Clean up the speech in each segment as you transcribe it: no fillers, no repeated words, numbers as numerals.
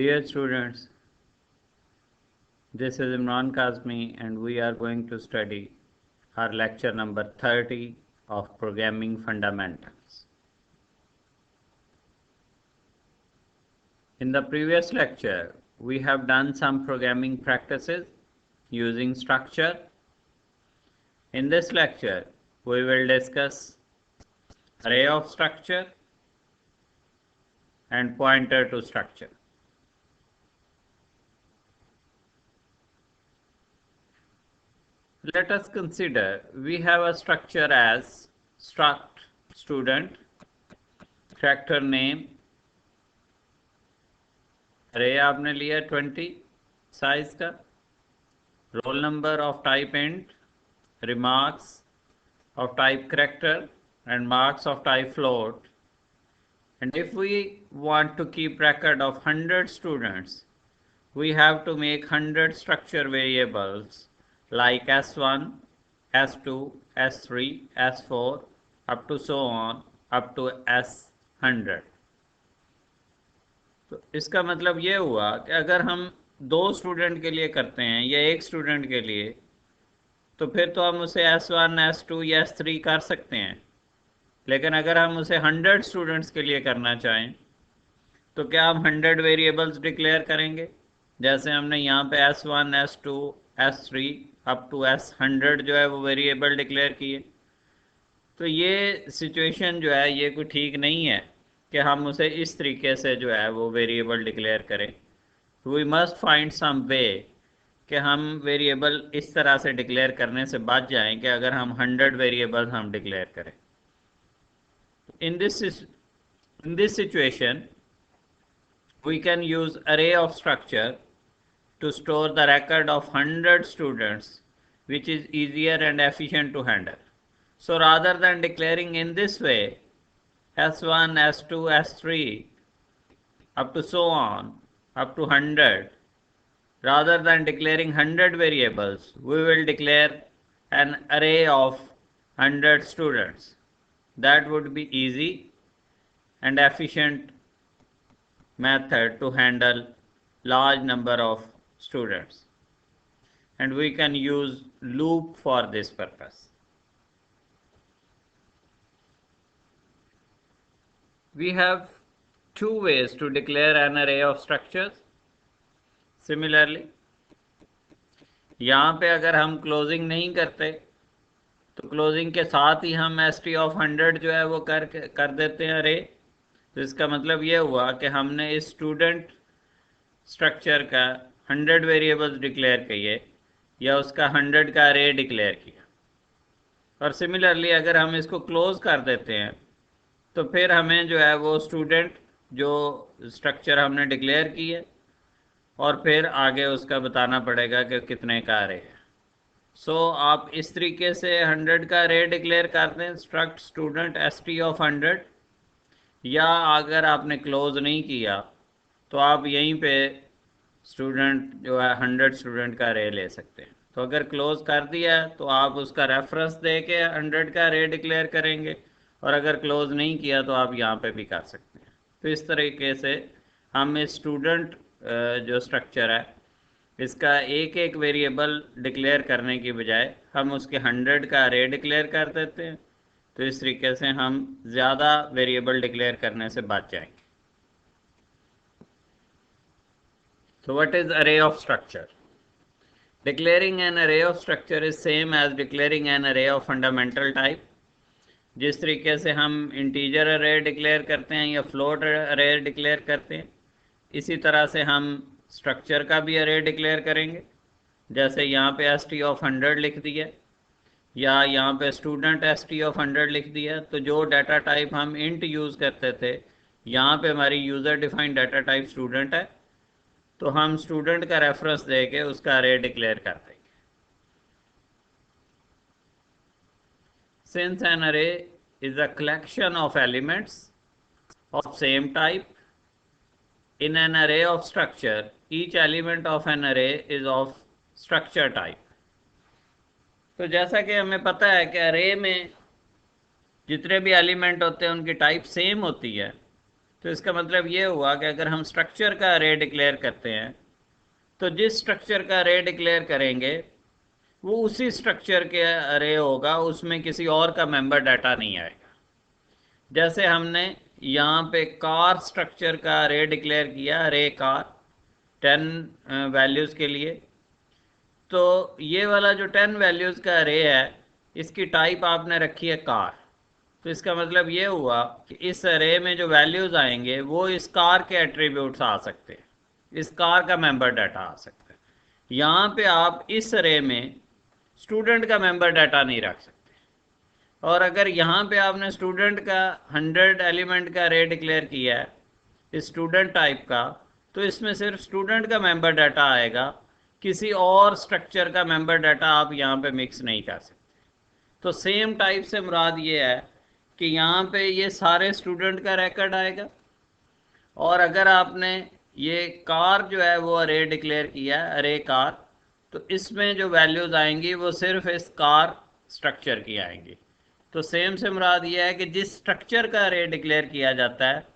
Dear students, this is Imran Kazmi and we are going to study our lecture number 30 of Programming Fundamentals. In the previous lecture, we have done some programming practices using structure. In this lecture, we will discuss array of structure and pointer to structure. Let us consider we have a structure as struct student, character name, array आपने लिया 20 size का, roll number of type int, remarks of type character and marks of type float. And if we want to keep record of 100 students, we have to make 100 structure variables like S1, S2, S3, S4 up to so on up to S100. तो इसका मतलब ये हुआ कि अगर हम 2 student के लिए करते हैं या 1 स्टूडेंट के लिए तो फिर तो हम उसे S1, S2 या S3 कर सकते हैं, लेकिन अगर हम उसे 100 स्टूडेंट्स के लिए करना चाहें तो क्या हम 100 वेरिएबल्स डिक्लेयर करेंगे, जैसे हमने यहाँ पे S1, S2, S3 up to S100 जो है वो वेरिएबल डिक्लेयर किए। तो ये सिचुएशन जो है ये कोई ठीक नहीं है कि हम उसे इस तरीके से जो है वो वेरिएबल डिक्लेयर करें। वी मस्ट फाइंड सम वे कि हम वेरिएबल इस तरह से डिक्लेयर करने से बच जाएं कि अगर हम 100 वेरिएबल्स हम डिक्लेयर करें। In this situation, we can use array of structure to store the record of 100 students, which is easier and efficient to handle. So rather than declaring in this way, S1, S2, S3, up to so on, up to 100, rather than declaring 100 variables, we will declare an array of 100 students. That would be easy and efficient method to handle large number of students, and we can use loop for this purpose. We have 2 ways to declare an array of structures. Similarly, यहाँ पे अगर हम closing नहीं करते तो closing के साथ ही हम st ऑफ 100 जो है वो कर देते हैं अरे। तो इसका मतलब ये हुआ कि हमने इस स्टूडेंट स्ट्रक्चर का 100 वेरिएबल्स डिक्लेयर किए या उसका 100 का अरे डिक्लेयर किया। और सिमिलरली अगर हम इसको क्लोज कर देते हैं तो फिर हमें जो है वो स्टूडेंट जो स्ट्रक्चर हमने डिक्लेयर की है और फिर आगे उसका बताना पड़ेगा कि कितने का अरे है। सो आप इस तरीके से 100 का अरे डिक्लेयर कर दें, स्ट्रक्ट स्टूडेंट st ऑफ 100, या अगर आपने क्लोज नहीं किया तो आप यहीं पे स्टूडेंट जो है 100 स्टूडेंट का अरे ले सकते हैं। तो अगर क्लोज कर दिया तो आप उसका रेफरेंस दे के 100 का अरे डिक्लेयर करेंगे, और अगर क्लोज नहीं किया तो आप यहाँ पे भी कर सकते हैं। तो इस तरीके से हम इस स्टूडेंट जो स्ट्रक्चर है इसका एक एक वेरिएबल डिक्लेयर करने की बजाय हम उसके 100 का अरे डिक्लेयर कर देते हैं। तो इस तरीके से हम ज़्यादा वेरिएबल डिक्लेयर करने से बच जाएंगे। So what is array of structure? Declaring an array of structure is same as declaring an array of fundamental type. जिस तरीके से हम इंटीजर अरे डिक्लेयर करते हैं या फ्लोट अरे डिक्लेयर करते हैं, इसी तरह से हम स्ट्रक्चर का भी अरे डिक्लेयर करेंगे। जैसे यहाँ पे st ऑफ 100 लिख दिया या यहाँ पे स्टूडेंट st ऑफ 100 लिख दिया, तो जो डाटा टाइप हम इंट यूज़ करते थे यहाँ पे हमारी user defined data type student है, तो हम स्टूडेंट का रेफरेंस दे के उसका अरे डिक्लेयर कर देंगे। Since an array is a collection of elements of same type, in an array of structure, each element of an array is of structure type. तो जैसा कि हमें पता है कि अरे में जितने भी एलिमेंट होते हैं उनकी टाइप सेम होती है, तो इसका मतलब ये हुआ कि अगर हम स्ट्रक्चर का अरे डिक्लेयर करते हैं तो जिस स्ट्रक्चर का अरे डिक्लेयर करेंगे वो उसी स्ट्रक्चर के अरे होगा, उसमें किसी और का मेंबर डाटा नहीं आएगा। जैसे हमने यहाँ पे कार स्ट्रक्चर का अरे डिक्लेयर किया, अरे कार 10 वैल्यूज़ के लिए, तो ये वाला जो 10 वैल्यूज़ का अरे है इसकी टाइप आपने रखी है कार। तो इसका मतलब ये हुआ कि इस अरे में जो वैल्यूज़ आएंगे वो इस कार के एट्रीब्यूट्स आ सकते हैं, इस कार का मेंबर डाटा आ सकता है। यहाँ पे आप इस अरे में स्टूडेंट का मेंबर डाटा नहीं रख सकते। और अगर यहाँ पे आपने स्टूडेंट का 100 एलिमेंट का अरे डिक्लेयर किया है स्टूडेंट टाइप का, तो इसमें सिर्फ स्टूडेंट का मेंबर डाटा आएगा, किसी और स्ट्रक्चर का मेंबर डाटा आप यहाँ पे मिक्स नहीं कर सकते। तो सेम टाइप से मुराद ये है कि यहाँ पे ये सारे स्टूडेंट का रिकॉर्ड आएगा, और अगर आपने ये कार जो है वो अरे डिक्लेयर किया है, अरे कार, तो इसमें जो वैल्यूज़ आएंगी वो सिर्फ इस कार स्ट्रक्चर की आएंगी। तो सेम से मुराद ये है कि जिस स्ट्रक्चर का अरे डिक्लेयर किया जाता है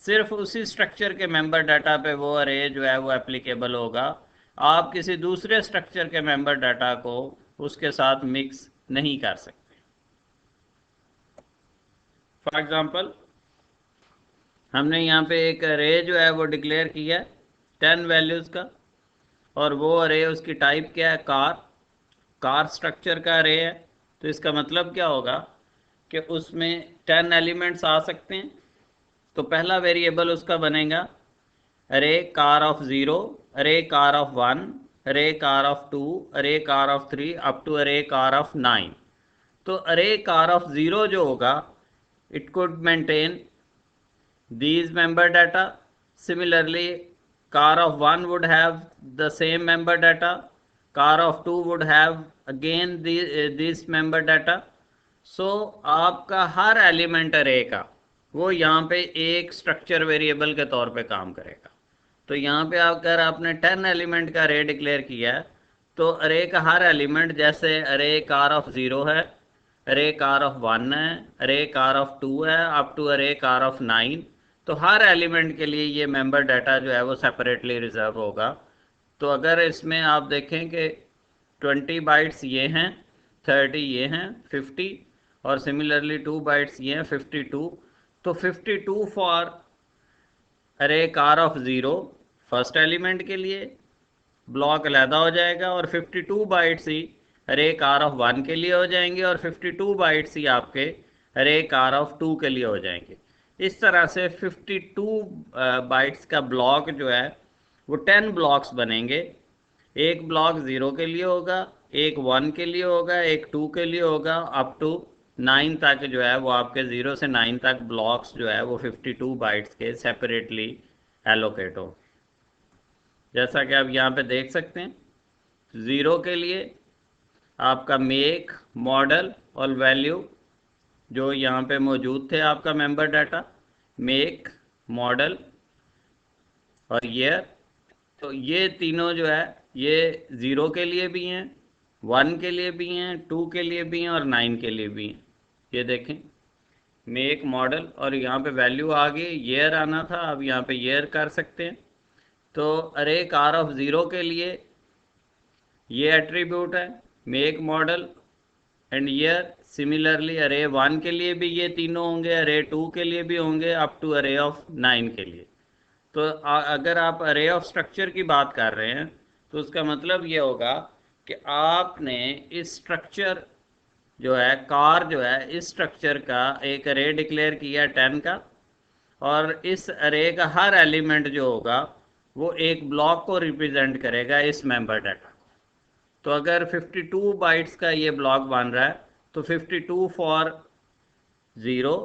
सिर्फ उसी स्ट्रक्चर के मेंबर डाटा पे वो अरे जो है वो एप्लीकेबल होगा। आप किसी दूसरे स्ट्रक्चर के मेंबर डाटा को उसके साथ मिक्स नहीं कर सकते। फॉर एग्जांपल हमने यहाँ पे एक अरे जो है वो डिक्लेयर किया है 10 वैल्यूज़ का, और वो अरे उसकी टाइप क्या है कार, कार स्ट्रक्चर का अरे है। तो इसका मतलब क्या होगा कि उसमें 10 एलिमेंट्स आ सकते हैं। तो पहला वेरिएबल उसका बनेगा अरे कार ऑफ 0, अरे कार ऑफ 1, अरे कार ऑफ 2, अरे कार ऑफ 3 अप टू अरे कार ऑफ 9। तो अरे कार ऑफ 0 जो होगा it could maintain these member data. Similarly, car of 1 would have the same member data, car of 2 would have again this member data. So आपका हर element अरे का वो यहाँ पे एक स्ट्रक्चर वेरिएबल के तौर पे काम करेगा। तो यहाँ पे अगर आपने 10 एलिमेंट का अरे डिक्लेयर किया है तो अरे का हर एलिमेंट, जैसे अरे कार ऑफ 0 है, अरे कार ऑफ 1 है, अरे कार ऑफ 2 है, अप टू अरे कार ऑफ 9, तो हर एलिमेंट के लिए ये मेंबर डाटा जो है वो सेपरेटली रिजर्व होगा। तो अगर इसमें आप देखें कि 20 बाइट्स ये हैं, 30 ये हैं, 50, और सिमिलरली 2 बाइट्स ये हैं 52। तो 52 फॉर अरे कार ऑफ 0 फर्स्ट एलिमेंट के लिए ब्लॉक अलहदा हो जाएगा, और 52 बाइट्स ही अरे कार ऑफ 1 के लिए हो जाएंगे, और 52 बाइट्स ही आपके अरे कार ऑफ 2 के लिए हो जाएंगे। इस तरह से 52 बाइट्स का ब्लॉक जो है वो 10 ब्लॉक्स बनेंगे। एक ब्लॉक 0 के लिए होगा, एक 1 के लिए होगा, एक 2 के लिए होगा, अप टू 9 तक जो है वो आपके 0 से 9 तक ब्लॉक्स जो है वो 52 बाइट्स के सेपरेटली एलोकेट हो। जैसा कि आप यहाँ पे देख सकते हैं 0 के लिए आपका मेक, मॉडल और वैल्यू जो यहाँ पे मौजूद थे आपका मेंबर डाटा, मेक, मॉडल और ईयर, तो ये तीनों जो है ये 0 के लिए भी हैं, 1 के लिए भी हैं, 2 के लिए भी हैं और 9 के लिए भी हैं। ये देखें मेक, मॉडल और यहाँ पे वैल्यू आ गई, ईयर आना था, अब यहाँ पे ईयर कर सकते हैं। तो अरे कार ऑफ 0 के लिए ये एट्रीब्यूट है make, model and year. Similarly अरे 1 के लिए भी ये तीनों होंगे, अरे 2 के लिए भी होंगे, अप टू अरे ऑफ 9 के लिए। तो अगर आप अरे ऑफ स्ट्रक्चर की बात कर रहे हैं तो उसका मतलब ये होगा कि आपने इस स्ट्रक्चर जो है कार जो है इस स्ट्रक्चर का एक अरे डिक्लेयर किया 10 का, और इस अरे का हर एलिमेंट जो होगा वो एक ब्लॉक को रिप्रेजेंट करेगा इस मेंबर डाटा। तो अगर 52 बाइट्स का ये ब्लॉक बन रहा है तो 52 for 0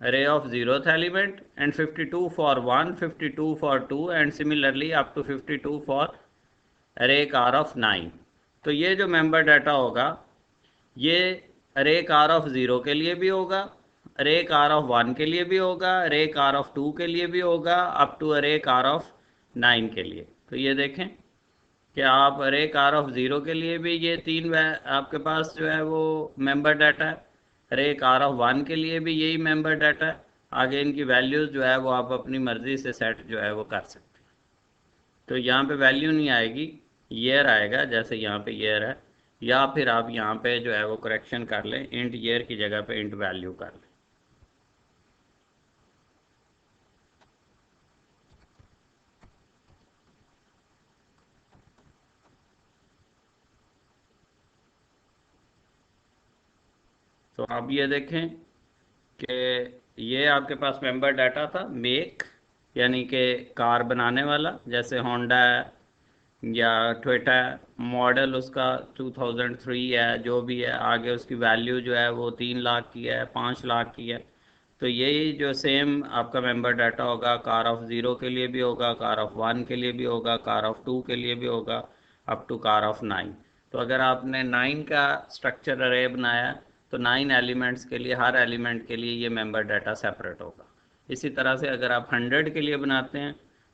array of 0th element and 52 for 1, 52 for 2 and similarly up to 52 for array car of 9। तो ये जो मेंबर डाटा होगा ये अरे कार ऑफ 0 के लिए भी होगा, अरे कार ऑफ 1 के लिए भी होगा, अरे कार ऑफ 2 के लिए भी होगा, अप टू अरे कार ऑफ 9 के लिए। तो ये देखें कि आप अरे कार ऑफ 0 के लिए भी ये तीन आपके पास जो है वो मेंबर डाटा है, अरे कार ऑफ 1 के लिए भी यही मेंबर डाटा है, आगे इनकी वैल्यूज़ जो है वो आप अपनी मर्ज़ी से सेट जो है वो कर सकते हैं। तो यहाँ पे वैल्यू नहीं आएगी, ईयर आएगा, जैसे यहाँ पे ईयर है, या फिर आप यहाँ पे जो है वो करेक्शन कर लें, इंट ईयर की जगह पे इंट वैल्यू कर लें। तो आप ये देखें कि ये आपके पास मेंबर डाटा था, मेक यानी कि कार बनाने वाला, जैसे होंडा है या टोयोटा है, मॉडल उसका 2003 है, जो भी है, आगे उसकी वैल्यू जो है वो 3 लाख की है, 5 लाख की है। तो यही जो सेम आपका मेंबर डाटा होगा, कार ऑफ ज़ीरो के लिए भी होगा, कार ऑफ वन के लिए भी होगा, कार ऑफ टू के लिए भी होगा, अप टू कार ऑफ 9। तो अगर आपने 9 का स्ट्रक्चर अरे बनाया तो 9 एलिमेंट्स के लिए, हर एलिमेंट के लिए ये मेंबर डाटा सेपरेट होगा। इसी तरह से अगर आप 100 के लिए बनाते हैं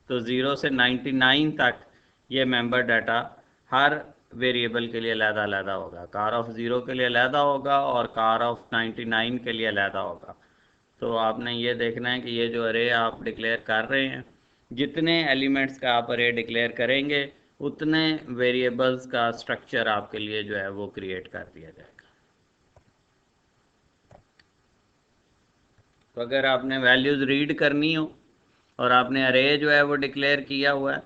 तो 0 से 99 तक ये मेंबर डाटा हर वेरिएबल के लिए अलग-अलग होगा, कार ऑफ ज़ीरो के लिए अलग होगा और कार ऑफ 99 के लिए अलग होगा। तो आपने ये देखना है कि ये जो अरे आप डिक्लेयर कर रहे हैं, जितने एलिमेंट्स का आप अरे डिक्लेयर करेंगे उतने वेरिएबल्स का स्ट्रक्चर आपके लिए जो है वो क्रिएट कर दिया जाएगा। तो अगर आपने वैल्यूज़ रीड करनी हो और आपने अरे जो है वो डिक्लेयर किया हुआ है,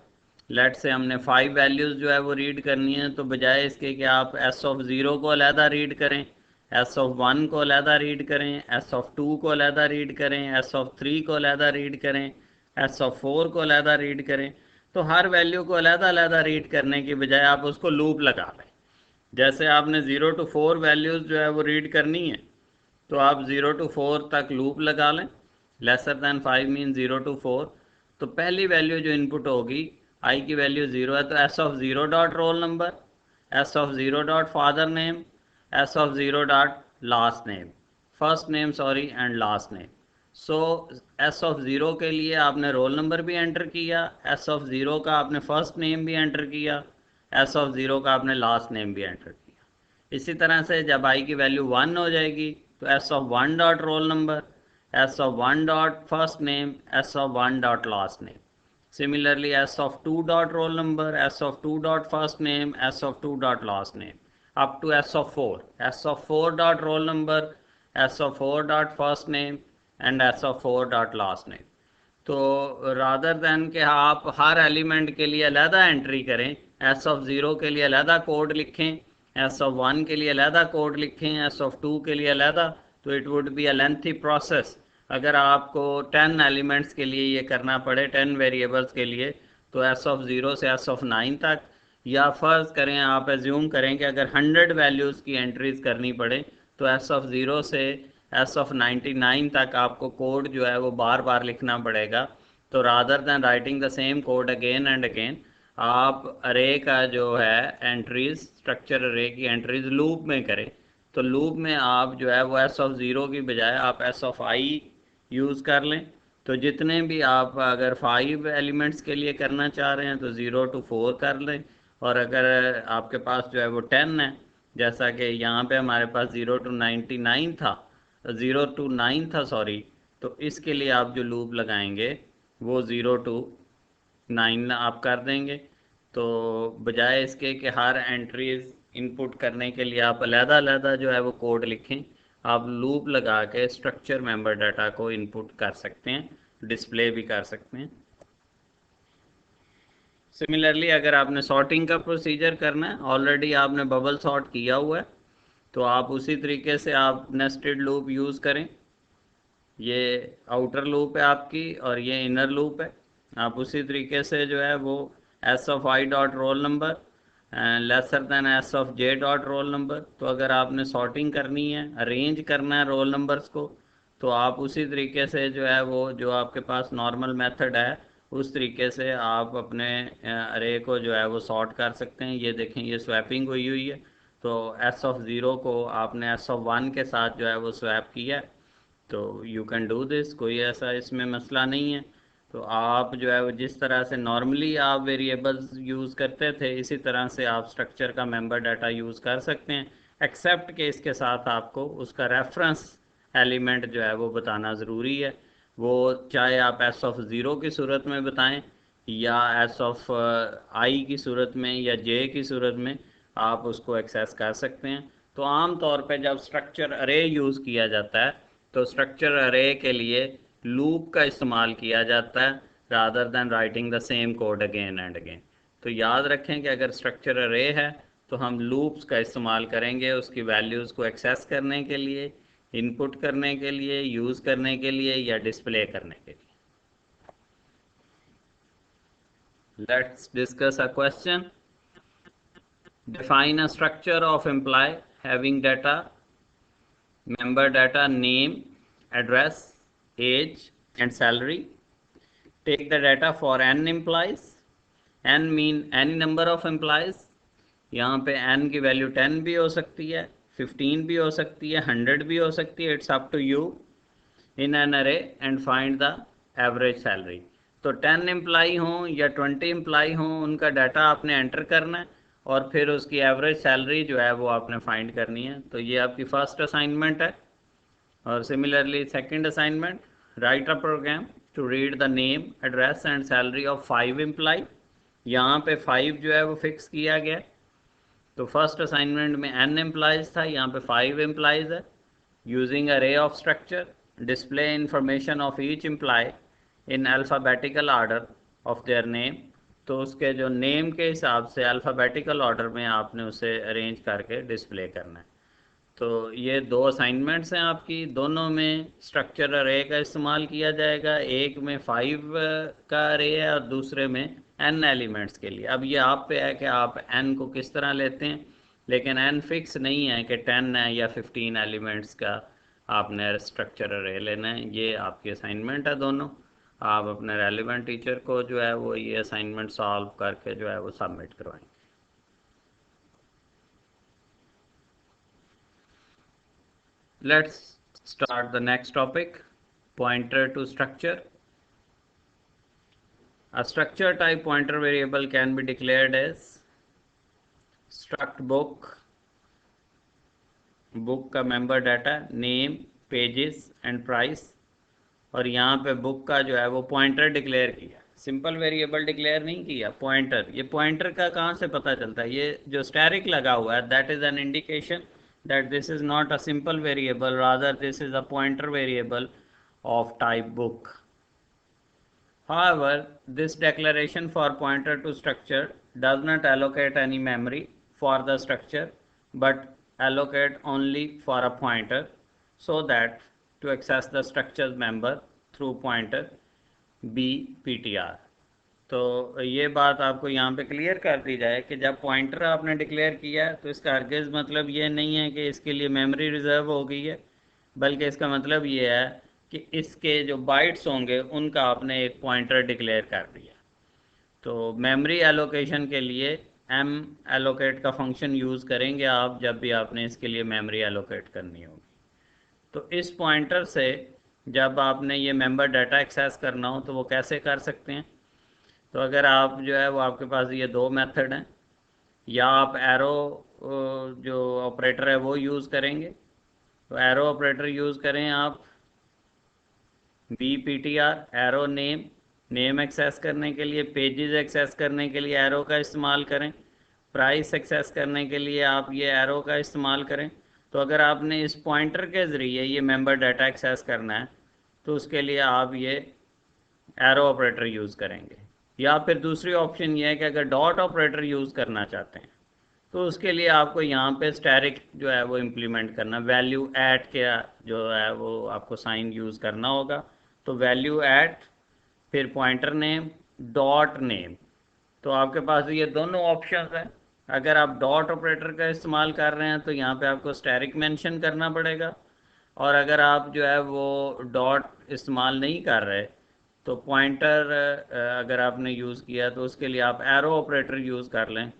लेट से हमने 5 वैल्यूज़ जो है वो रीड करनी है, तो बजाय इसके कि आप एस ऑफ ज़ीरो को अलहदा रीड करें, एस ऑफ वन को अलहदा रीड करें, एस ऑफ टू को अलहदा रीड करें, एस ऑफ थ्री को अलहदा रीड करें, एस ऑफ फोर को अलहदा रीड करें, तो हर वैल्यू को अलहदा अलहदा रीड करने की बजाय आप उसको लूप लगा लें। जैसे आपने 0 to 4 वैल्यूज़ जो है वो रीड करनी है, तो आप 0 to 4 तक लूप लगा लें, लेसर दैन 5 मीन 0 to 4। तो पहली वैल्यू जो इनपुट होगी, आई की वैल्यू 0 है, तो S of zero dot roll number, S of zero dot father name, S of zero dot last name, first name sorry and last name. So S of zero के लिए आपने roll number भी enter किया, S of zero का आपने first name भी enter किया, S of zero का आपने लास्ट नेम भी एंटर किया। इसी तरह से जब आई की वैल्यू 1 हो जाएगी तो S of one dot roll number, S of one dot first name, S of one dot last name. Similarly, s of 2 dot roll number, s of 2 dot first name, s of 2 dot last name, up to s of 4, s of 4 dot roll number, s of 4 dot first name and s of 4 dot last name। तो rather than कि आप हर element के लिए अलहदा entry करें, S of zero के लिए अलहदा कोड लिखें, एस ऑफ वन के लिए अलहदा कोड लिखें, एस ऑफ टू के लिए अलहदा, तो it would be a lengthy process. अगर आपको 10 एलिमेंट्स के लिए ये करना पड़े, 10 वेरिएबल्स के लिए, तो एस ऑफ ज़ीरो से एस ऑफ 9 तक, या फ़र्ज़ करें, आप एज्यूम करें कि अगर 100 वैल्यूज़ की एंट्रीज़ करनी पड़े तो एस ऑफ ज़ीरो से एस ऑफ 99 तक आपको कोड जो है वो बार बार लिखना पड़ेगा। तो rather than writing the same code again and again, आप अरे का जो है एंट्रीज, स्ट्रक्चर अरे की एंट्रीज लूप में करें। तो लूप में आप जो है वो एस ऑफ ज़ीरो की बजाय आप एस ऑफ आई यूज़ कर लें। तो जितने भी आप अगर 5 एलिमेंट्स के लिए करना चाह रहे हैं तो 0 to 4 कर लें, और अगर आपके पास जो है वो 10 है, जैसा कि यहाँ पे हमारे पास 0 to 99 था, 0 to 9 था सॉरी, तो इसके लिए आप जो लूप लगाएंगे वो 0 to 9 आप कर देंगे। तो बजाय इसके कि हर एंट्रीज इनपुट करने के लिए आप अलहदा अलहदा जो है वो कोड लिखें, आप लूप लगा के स्ट्रक्चर मेंबर डाटा को इनपुट कर सकते हैं, डिस्प्ले भी कर सकते हैं। सिमिलरली अगर आपने सॉर्टिंग का प्रोसीजर करना है, ऑलरेडी आपने बबल सॉर्ट किया हुआ है, तो आप उसी तरीके से आप नेस्टेड लूप यूज़ करें। ये आउटर लूप है आपकी और ये इनर लूप है। आप उसी तरीके से जो है वो S of I dot roll number lesser than S of J dot roll number. तो अगर आपने सॉर्टिंग करनी है, अरेंज करना है रोल नंबर्स को, तो आप उसी तरीके से जो है वो जो आपके पास नॉर्मल मेथड है उस तरीके से आप अपने अरे को जो है वो सॉर्ट कर सकते हैं। ये देखें, ये स्वैपिंग हुई हुई है, तो एस ऑफ ज़ीरो को आपने एस ऑफ वन के साथ जो है वो स्वैप किया है। तो यू कैन डू दिस, कोई ऐसा इसमें मसला नहीं है। तो आप जो है वो जिस तरह से नॉर्मली आप वेरिएबल्स यूज़ करते थे, इसी तरह से आप स्ट्रक्चर का मेंबर डाटा यूज़ कर सकते हैं, एक्सेप्ट कि इसके साथ आपको उसका रेफरेंस एलिमेंट जो है वो बताना ज़रूरी है। वो चाहे आप एस ऑफ ज़ीरो की सूरत में बताएं या एस ऑफ आई की सूरत में या जे की सूरत में आप उसको एक्सेस कर सकते हैं। तो आम तौर पे जब स्ट्रक्चर अरे यूज़ किया जाता है तो स्ट्रक्चर अरे के लिए लूप का इस्तेमाल किया जाता है rather than writing the same code again and again. तो याद रखें कि अगर स्ट्रक्चर अरे है तो हम लूप्स का इस्तेमाल करेंगे उसकी वैल्यूज़ को एक्सेस करने के लिए, इनपुट करने के लिए, यूज़ करने के लिए या डिस्प्ले करने के लिए। Let's discuss a question. Define a structure of employee having data, member data, name, address, age, and salary. Take the data for n employees. n mean any number of employees. यहाँ पे n की value 10 भी हो सकती है, 15 भी हो सकती है, 100 भी हो सकती है, it's up to you in an array and find the average salary. तो 10 एम्प्लाई हों या 20 एम्प्लाई हों उनका डाटा आपने एंटर करना है और फिर उसकी एवरेज सैलरी जो है वो आपने फाइंड करनी है। तो ये आपकी फर्स्ट असाइनमेंट है। और similarly second assignment, write a program to read the name, address and salary of 5 employee. यहाँ पे 5 जो है वो फिक्स किया गया। तो फर्स्ट असाइनमेंट में n एम्प्लाइज था, यहाँ पे 5 एम्प्लाइज है। यूजिंग अरे of structure, display information of each employee in alphabetical order of their name. तो उसके जो नेम के हिसाब से अल्फ़ाबेटिकल ऑर्डर में आपने उसे अरेंज करके डिस्प्ले करना है। तो ये दो असाइनमेंट्स हैं आपकी, दोनों में स्ट्रक्चर अरे का इस्तेमाल किया जाएगा। एक में 5 का अरे है और दूसरे में n एलिमेंट्स के लिए। अब ये आप पे है कि आप n को किस तरह लेते हैं, लेकिन n फिक्स नहीं है कि 10 है या 15 एलिमेंट्स का आपने स्ट्रक्चर अरे लेना है। ये आपकी असाइनमेंट है दोनों। आप अपने रेलिवेंट टीचर को जो है वो ये असाइनमेंट सॉल्व करके जो है वो सबमिट करवाएंगे। Let's start the next topic, pointer to structure. A structure type pointer variable can be declared as struct book, book का member data, name, pages and price। और यहाँ पे बुक का जो है वो पॉइंटर डिक्लेयर किया, सिंपल वेरिएबल डिक्लेयर नहीं किया, पॉइंटर। ये पॉइंटर का कहाँ से पता चलता है? ये जो स्टैरिक लगा हुआ है that is an indication that this is not a simple variable, rather this is a pointer variable of type book. However, this declaration for pointer to structure does not allocate any memory for the structure but allocate only for a pointer, so that to access the structure's member through pointer bptr। तो ये बात आपको यहाँ पे clear कर दी जाए कि जब पॉइंटर आपने डिक्लेयर किया है तो इसका हरगिज़ मतलब ये नहीं है कि इसके लिए मेमोरी रिजर्व हो गई है, बल्कि इसका मतलब ये है कि इसके जो बाइट्स होंगे उनका आपने एक पॉइंटर डिक्लेयर कर दिया। तो मेमोरी एलोकेशन के लिए एम एलोकेट का फंक्शन यूज़ करेंगे आप जब भी आपने इसके लिए मेमोरी एलोकेट करनी होगी। तो इस पॉइंटर से जब आपने ये मेंबर डाटा एक्सेस करना हो तो वो कैसे कर सकते हैं? तो अगर आप जो है वो आपके पास ये दो मेथड हैं, या आप एरो जो ऑपरेटर है वो यूज़ करेंगे। तो एरो ऑपरेटर यूज़ करें आप, bptr arrow name, name access करने के लिए, पेजेस एक्सेस करने के लिए एरो का इस्तेमाल करें, प्राइस एक्सेस करने के लिए आप ये एरो का इस्तेमाल करें। तो अगर आपने इस पॉइंटर के ज़रिए ये मेंबर डाटा एक्सेस करना है तो उसके लिए आप ये एरो ऑपरेटर यूज़ करेंगे। या फिर दूसरी ऑप्शन ये है कि अगर डॉट ऑपरेटर यूज़ करना चाहते हैं तो उसके लिए आपको यहाँ पे स्टैरिक जो है वो इम्प्लीमेंट करना, वैल्यू ऐट के जो है वो आपको साइन यूज़ करना होगा। तो वैल्यू ऐट फिर पॉइंटर नेम डॉट नेम। तो आपके पास ये दोनों ऑप्शंस हैं। अगर आप डॉट ऑपरेटर का इस्तेमाल कर रहे हैं तो यहाँ पे आपको स्टैरिक मेंशन करना पड़ेगा, और अगर आप जो है वो डॉट इस्तेमाल नहीं कर रहे तो पॉइंटर अगर आपने यूज़ किया तो उसके लिए आप एरो ऑपरेटर यूज़ कर लें।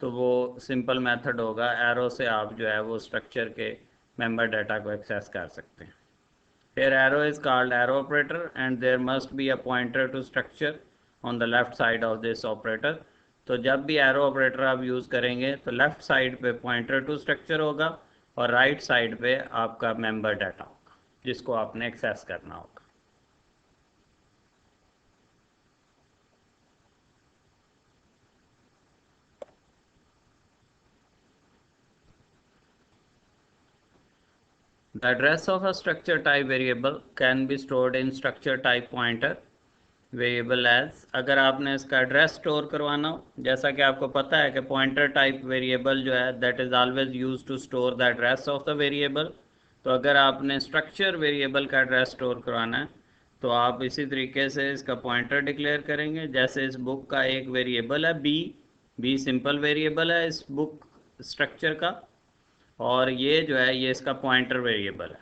तो वो सिंपल मेथड होगा, एरो से आप जो है वो स्ट्रक्चर के मेंबर डाटा को एक्सेस कर सकते हैं। Here arrow is called arrow operator and there must be a pointer to structure on the left side of this operator। तो जब भी एरो ऑपरेटर आप यूज़ करेंगे तो लेफ्ट साइड पे पॉइंटर टू स्ट्रक्चर होगा और राइट साइड पे आपका मेंबर डाटा होगा जिसको आपने एक्सेस करना होगा। The address of a structure type variable can be stored in structure type pointer variable as. अगर आपने इसका एड्रेस स्टोर करवाना हो, जैसा कि आपको पता है कि पॉइंटर टाइप वेरिएबल जो है that is always use to store the address of the variable, तो अगर आपने स्ट्रक्चर वेरिएबल का एड्रेस स्टोर करवाना है तो आप इसी तरीके से इसका पॉइंटर डिक्लेयर करेंगे। जैसे इस बुक का एक वेरिएबल है बी सिंपल वेरिएबल है इस बुक स्ट्रक्चर का, और ये जो है ये इसका पॉइंटर वेरिएबल है।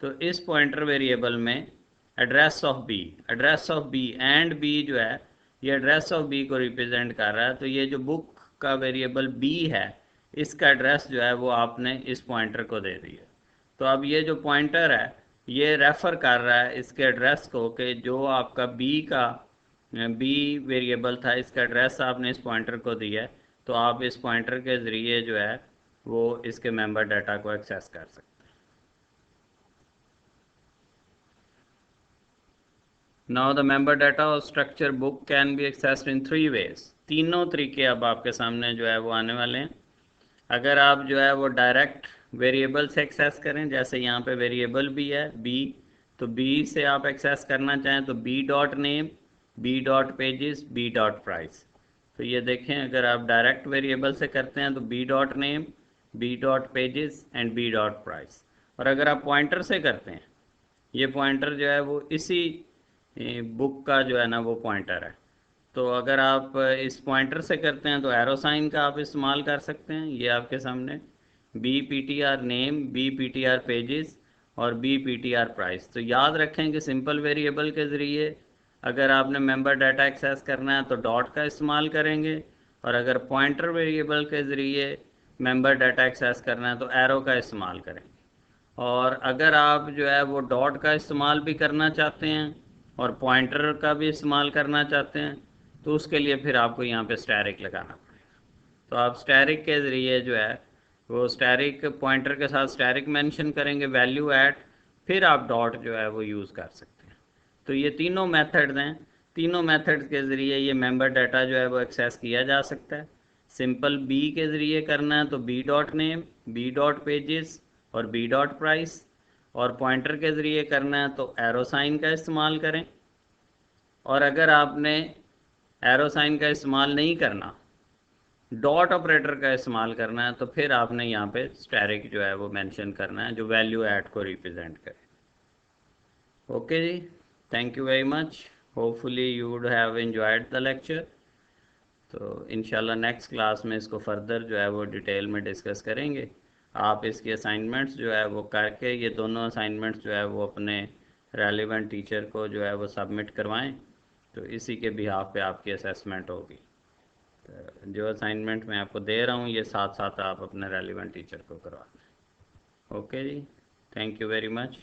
तो इस पॉइंटर वेरिएबल में address of B and B जो है ये एड्रेस ऑफ बी को रिप्रेजेंट कर रहा है। तो ये जो बुक का वेरिएबल बी है इसका एड्रेस जो है वो आपने इस पॉइंटर को दे दिया। तो अब ये जो पॉइंटर है ये रेफ़र कर रहा है इसके एड्रेस को कि जो आपका बी वेरिएबल था इसका एड्रेस आपने इस पॉइंटर को दिया है, तो आप इस पॉइंटर के ज़रिए जो है वो इसके मेंबर डाटा को एक्सेस कर सकते हैं। नाउ द मेंबर डाटा और structure book can be accessed in 3 ways. तीनों तरीके अब आपके सामने जो है वो आने वाले हैं। अगर आप जो है वो डायरेक्ट वेरिएबल से एक्सेस करें, जैसे यहाँ पे वेरिएबल भी है बी, तो बी से आप एक्सेस करना चाहें तो B dot name, B dot pages, B dot price. तो ये देखें अगर आप डायरेक्ट वेरिएबल से करते हैं तो B dot name, B dot pages and B dot price. और अगर आप पॉइंटर से करते हैं, ये पॉइंटर जो है वो इसी बुक का जो है ना वो पॉइंटर है। तो अगर आप इस पॉइंटर से करते हैं तो एरो साइन का आप इस्तेमाल कर सकते हैं। ये आपके सामने B P T R name, B P T R pages और B P T R price. तो याद रखें कि सिंपल वेरिएबल के ज़रिए अगर आपने मेंबर डाटा एक्सेस करना है तो डॉट का इस्तेमाल करेंगे, और अगर पॉइंटर वेरिएबल के ज़रिए मेंबर डाटा एक्सेस करना है तो एरो का इस्तेमाल करेंगे। और अगर आप जो है वो डॉट का इस्तेमाल भी करना चाहते हैं और पॉइंटर का भी इस्तेमाल करना चाहते हैं तो उसके लिए फिर आपको यहाँ पे स्टैरिक लगाना पड़ेगा। तो आप स्टैरिक के ज़रिए जो है वो स्टैरिक पॉइंटर के साथ स्टैरिक मेंशन करेंगे वैल्यू ऐट, फिर आप डॉट जो है वो यूज़ कर सकते हैं। तो ये तीनों मेथड्स हैं। तीनों मेथड्स के ज़रिए ये मेंबर डाटा जो है वो एक्सेस किया जा सकता है। सिंपल बी के ज़रिए करना है तो B dot name, B dot pages और बी डॉट प्राइस, और पॉइंटर के ज़रिए करना है तो एरो साइन का इस्तेमाल करें। और अगर आपने एरो साइन का इस्तेमाल नहीं करना, डॉट ऑपरेटर का इस्तेमाल करना है, तो फिर आपने यहाँ पे स्टैरिक जो है वो मेंशन करना है जो वैल्यू ऐड को रिप्रेजेंट करे। ओके जी, thank you very much. Hopefully you would have enjoyed the lecture. तो इंशाल्लाह नेक्स्ट क्लास में इसको फर्दर जो है वो डिटेल में डिस्कस करेंगे। आप इसकी असाइनमेंट्स जो है वो करके ये दोनों असाइनमेंट्स जो है वो अपने रेलिवेंट टीचर को जो है वो सबमिट करवाएं, तो इसी के बिहाफ पे आपकी असेसमेंट होगी। तो जो असाइनमेंट मैं आपको दे रहा हूँ ये साथ साथ आप अपने रेलिवेंट टीचर को करवा दें। ओके जी, थैंक यू वेरी मच।